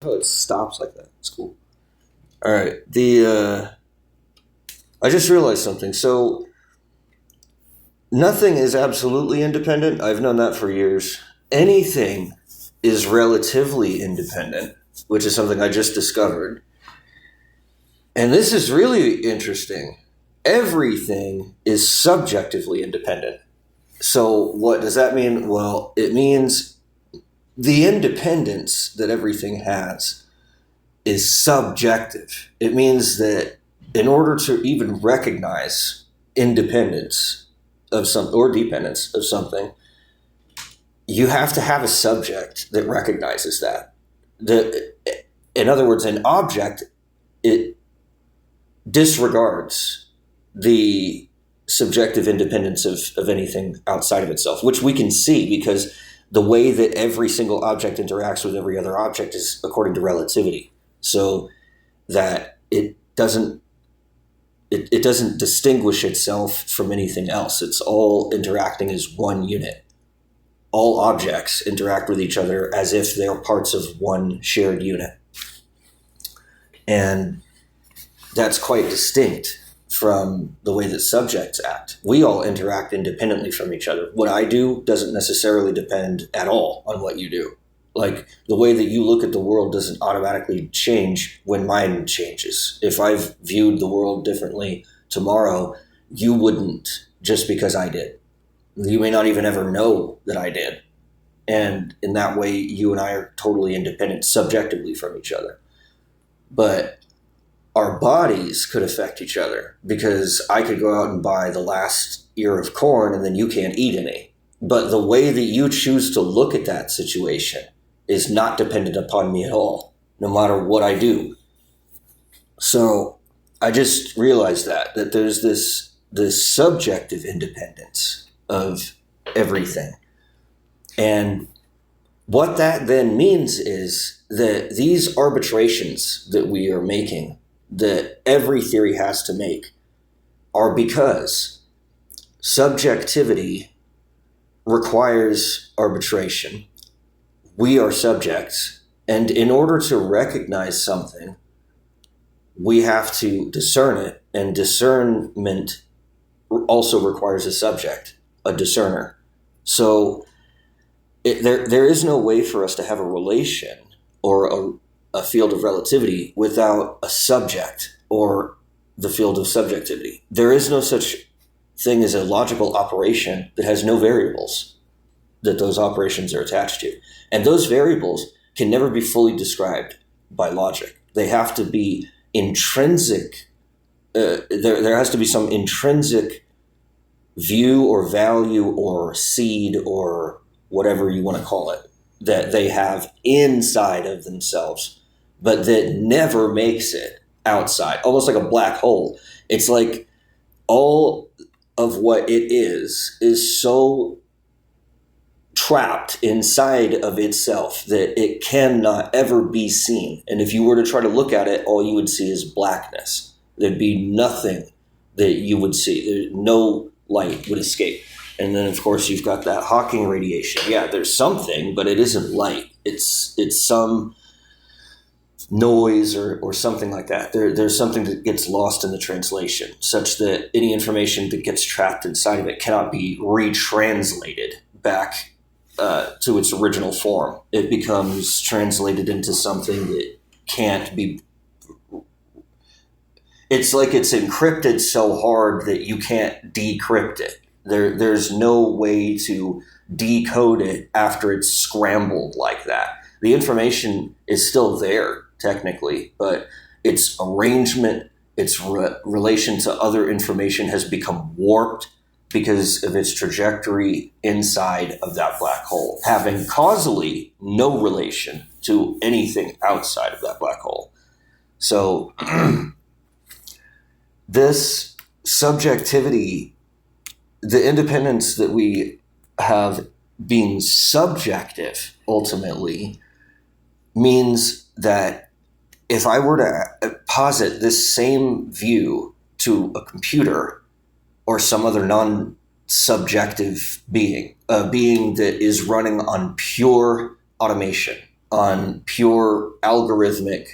Oh, it stops like that. It's cool. All right. I just realized something. So nothing is absolutely independent. I've known that for years. Anything is relatively independent, which is something I just discovered. And this is really interesting. Everything is subjectively independent. So what does that mean? Well, it means the independence that everything has is subjective. It means that in order to even recognize independence of some or dependence of something, you have to have a subject that recognizes that. The, in other words, an object, it disregards the subjective independence of anything outside of itself, which we can see because the way that every single object interacts with every other object is according to relativity. So that it doesn't distinguish itself from anything else. It's all interacting as one unit. All objects interact with each other as if they're parts of one shared unit. And that's quite distinct from the way that subjects act. We all interact independently from each other. What I do doesn't necessarily depend at all on what you do. Like the way that you look at the world doesn't automatically change when mine changes. If I've viewed the world differently tomorrow, you wouldn't just because I did. You may not even ever know that I did. And in that way, you and I are totally independent subjectively from each other. But our bodies could affect each other because I could go out and buy the last ear of corn and then you can't eat any. But the way that you choose to look at that situation is not dependent upon me at all, no matter what I do. So I just realized that there's this subjective independence of everything. And what that then means is that these arbitrations that we are making, that every theory has to make, are because subjectivity requires arbitration. We are subjects, and in order to recognize something, we have to discern it, and discernment also requires a subject, a discerner. So there is no way for us to have a relation or a field of relativity without a subject or the field of subjectivity. There is no such thing as a logical operation that has no variables that those operations are attached to. And those variables can never be fully described by logic. They have to be intrinsic. There has to be some intrinsic view or value or seed or whatever you want to call it that they have inside of themselves, but that never makes it outside, almost like a black hole. It's like all of what it is so trapped inside of itself that it cannot ever be seen. And if you were to try to look at it, all you would see is blackness. There'd be nothing that you would see. No light would escape. And then, of course, you've got that Hawking radiation. Yeah, there's something, but it isn't light. It's some noise or something like that. There's something that gets lost in the translation, such that any information that gets trapped inside of it cannot be retranslated back to its original form. It becomes translated into something that can't be. It's like it's encrypted so hard that you can't decrypt it. There's no way to decode it after it's scrambled like that. The information is still there technically, but its arrangement, its relation to other information has become warped because of its trajectory inside of that black hole, having causally no relation to anything outside of that black hole. So this subjectivity, the independence that we have being subjective ultimately means that if I were to posit this same view to a computer or some other non-subjective being, a being that is running on pure automation, on pure algorithmic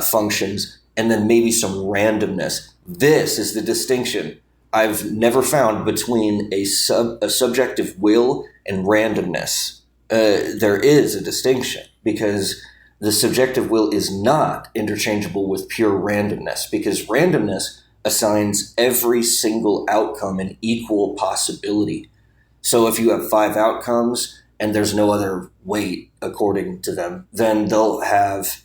functions, and then maybe some randomness. This is the distinction I've never found between a subjective will and randomness. There is a distinction, because the subjective will is not interchangeable with pure randomness, because randomness assigns every single outcome an equal possibility. So if you have 5 outcomes and there's no other weight according to them, then they'll have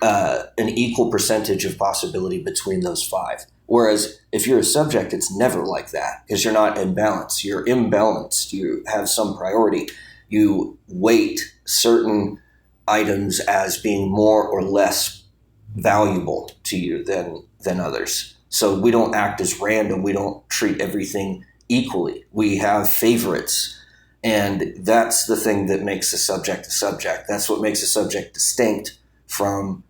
an equal percentage of possibility between those 5. Whereas if you're a subject, it's never like that, because you're not in balance. You're imbalanced. You have some priority. You weight certain items as being more or less valuable to you than others. So we don't act as random. We don't treat everything equally. We have favorites. And that's the thing that makes a subject a subject. That's what makes a subject distinct from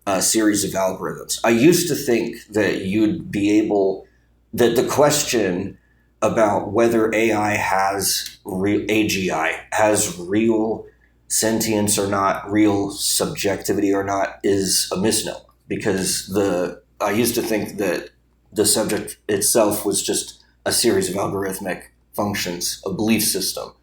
a series of algorithms. I used to think that you'd be able, that the question about whether AI has AGI has real sentience or not, real subjectivity or not, is a misnomer, because I used to think that the subject itself was just a series of algorithmic functions, a belief system,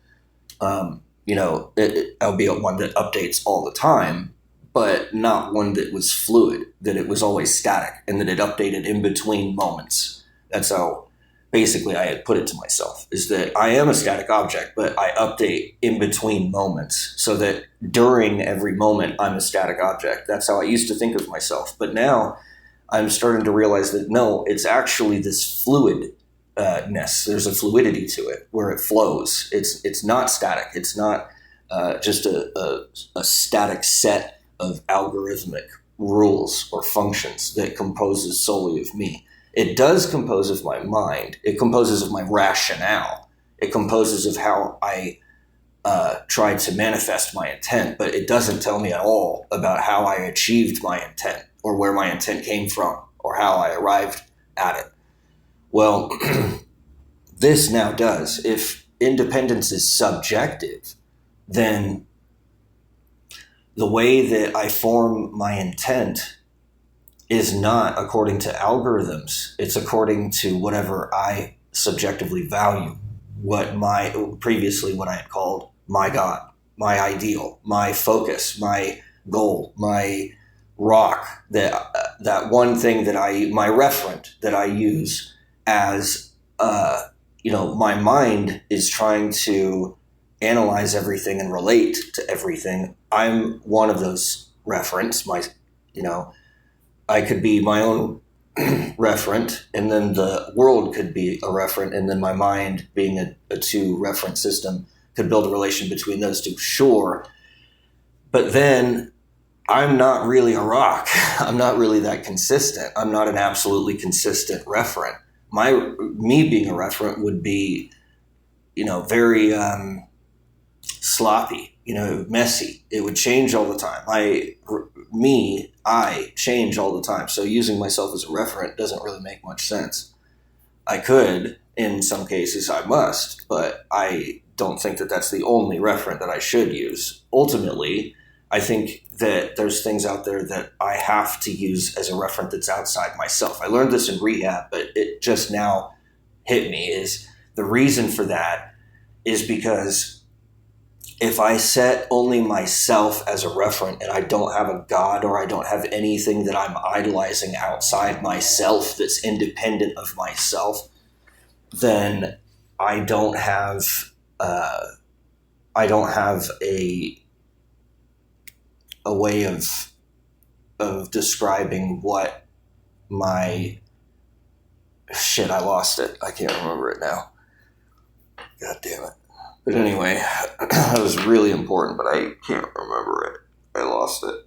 albeit one that updates all the time, but not one that was fluid, that it was always static, and that it updated in between moments. That's how basically I had put it to myself, is that I am a static object, but I update in between moments, so that during every moment I'm a static object. That's how I used to think of myself. But now I'm starting to realize that no, it's actually this fluidness. There's a fluidity to it where it flows. It's not static. It's not just a static set of algorithmic rules or functions that composes solely of me. It does compose of my mind. It composes of my rationale. It composes of how I try to manifest my intent, but it doesn't tell me at all about how I achieved my intent, or where my intent came from, or how I arrived at it. Well, this now does. If independence is subjective, then the way that I form my intent is not according to algorithms. It's according to whatever I subjectively value, what I had called my God, my ideal, my focus, my goal, my rock, that one thing my referent that I use as, my mind is trying to analyze everything and relate to everything. I'm one of those referents. I could be my own referent, and then the world could be a referent, and then my mind, being a two reference system, could build a relation between those two. Sure. But then I'm not really a rock. I'm not really that consistent. I'm not an absolutely consistent referent. Me being a referent would be, very sloppy, messy. It would change all the time. I change all the time. So using myself as a referent doesn't really make much sense. I could, in some cases I must, but I don't think that that's the only referent that I should use. Ultimately, I think that there's things out there that I have to use as a referent that's outside myself. I learned this in rehab, but it just now hit me, is the reason for that is because if I set only myself as a referent, and I don't have a God, or I don't have anything that I'm idolizing outside myself that's independent of myself, then I don't have a way of describing what my shit. I lost it. I can't remember it now. God damn it. But anyway, that was really important, but I can't remember it. I lost it.